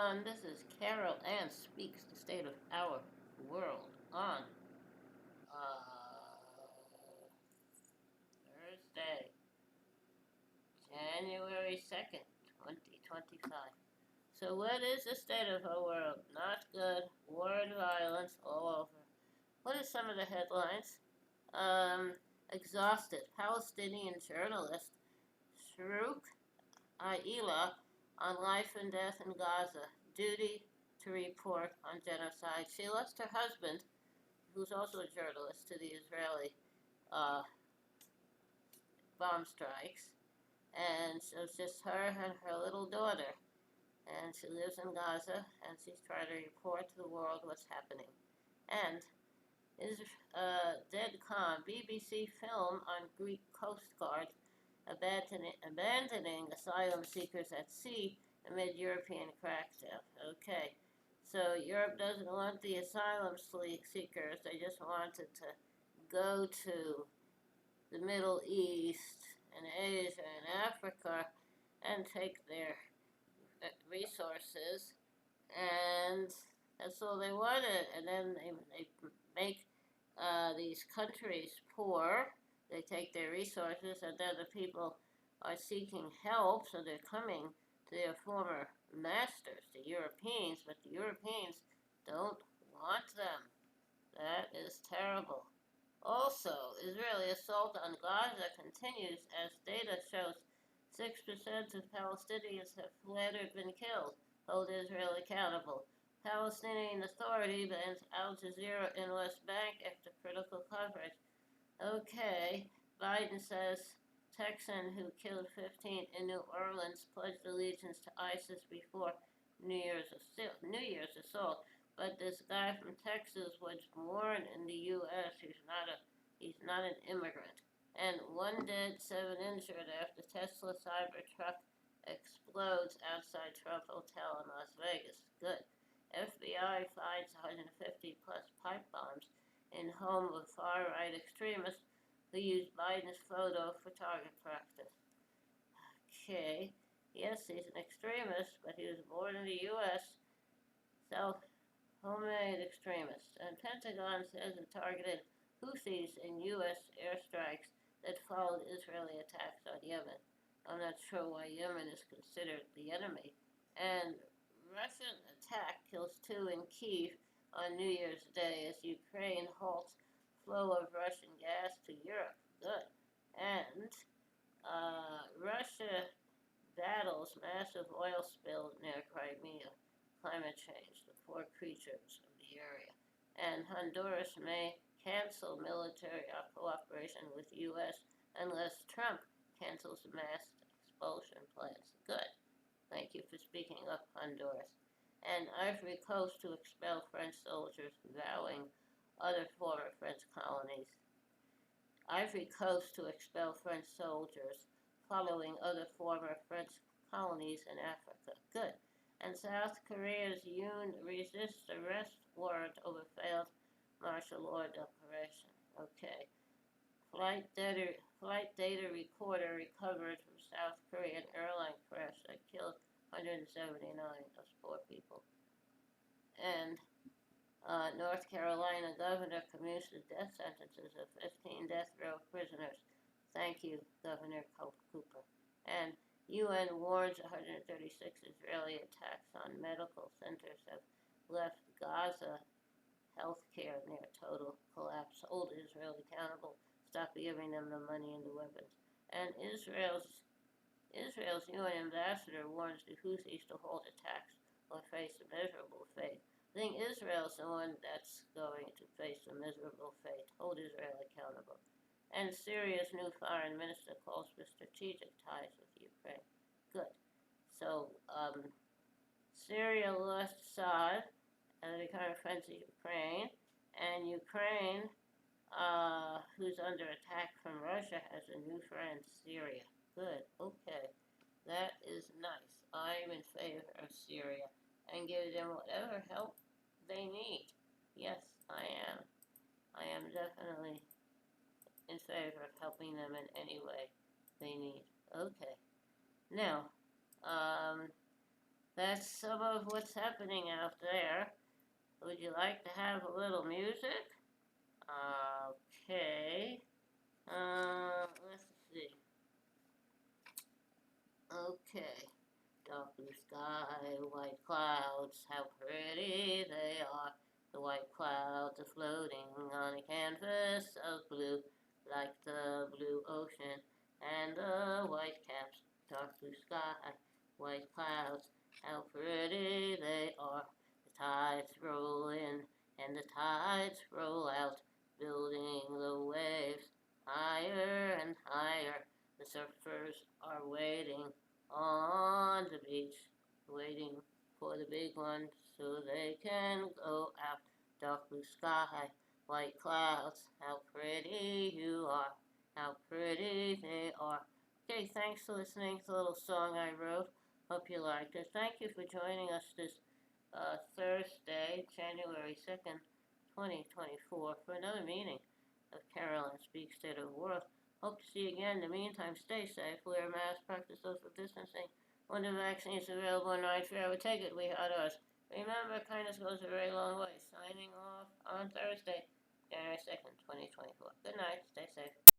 everyone. This is Carol Ann Speaks, the state of our world on uh, Thursday, January 2nd, 2025. So, what is the state of our world? Not good. War and violence all over. What are some of the headlines? Exhausted Palestinian journalist Shrouk Aila on life and death in Gaza. Duty to report on genocide. She lost her husband, who's also a journalist, to the Israeli uh, bomb strikes. And so it's just her and her little daughter. And she lives in Gaza, and she's trying to report to the world what's happening. And is Dead Calm, BBC film on Greek Coast Guard abandoning asylum seekers at sea amid European crackdown. Okay, so Europe doesn't want the asylum seekers. They just wanted to go to the Middle East and Asia and Africa and take their resources, and that's all they wanted. And then they make these countries poor. They take their resources, and then the people are seeking help, so they're coming to their former masters, the Europeans, but the Europeans don't want them. That is terrible. Also, Israeli assault on Gaza continues as data shows 6% of Palestinians have fled or been killed. Hold Israel accountable. Palestinian Authority bans Al Jazeera in West Bank after critical coverage. Okay, Biden says Texan who killed 15 in New Orleans pledged allegiance to ISIS before New Year's assault. But this guy from Texas was born in the U.S. He's not an immigrant. And 1 dead, 7 injured after Tesla Cybertruck explodes outside Trump Hotel in Las Vegas. Good. FBI finds 150 plus pipe bombs in home of far-right extremists who used Biden's photo for target practice. Okay, yes, he's an extremist, but he was born in the U.S., homemade extremist. And Pentagon says it targeted Houthis in U.S. airstrikes that followed Israeli attacks on Yemen. I'm not sure why Yemen is considered the enemy. And Russian attack kills 2 in Kyiv on New Year's Day as Ukraine halts flow of Russian gas to Europe. Good. And Russia battles massive oil spill near Crimea. Climate change, the poor creatures of the area. And Honduras may cancel military cooperation with U.S. unless Trump cancels mass expulsion plans. Good. Thank you for speaking up, Honduras. And Ivory Coast to expel French soldiers, vowing other former French colonies. Ivory Coast to expel French soldiers, following other former French colonies in Africa. Good. And South Korea's Yoon resists arrest warrant over failed martial law declaration. Okay. Flight data recorder recovered from South Korean airline crash that killed 179 of 4 people. And North Carolina governor commutes the death sentences of 15 death row prisoners. Thank you, Governor Cooper. And UN warns 136 Israeli attacks on medical centers have left Gaza healthcare near total collapse. Hold Israel accountable. Stop giving them the money and the weapons. And Israel's UN ambassador warns the Houthis to hold attacks or face a miserable fate. I think Israel's the one that's going to face a miserable fate. Hold Israel accountable. And Syria's new foreign minister calls for strategic ties with Ukraine. Good. So, Syria lost Assad and become friends of Ukraine. And Ukraine, who's under attack from Russia, has a new friend, Syria. Good. Okay. That is nice. I'm in favor of Syria and give them whatever help they need. Yes, I am. I am definitely in favor of helping them in any way they need. Okay. Now, that's some of what's happening out there. Would you like to have a little music? Okay. Let's see. Okay. Dark blue sky, white clouds, how pretty they are. The white clouds are floating on a canvas of blue, like the blue ocean, and the white caps. Dark blue sky, white clouds, how pretty they are. The tides roll in, and the tides roll out, building the waves higher and higher. The surfers are waiting on the beach, waiting for the big ones so they can go out. Dark blue sky, white clouds, how pretty you are, how pretty they are. Okay, thanks for listening to the little song I wrote. Hope you liked it. Thank you for joining us this Thursday, January 2nd, 2024, for another meeting of Carolyn Speaks State of the World. Hope to see you again. In the meantime, stay safe, wear a mask, practice social distancing. When the vaccine is available in Nigeria, we take it, we had ours. Remember, kindness goes a very long way. Signing off on Thursday, January 2nd, 2024. Good night, stay safe.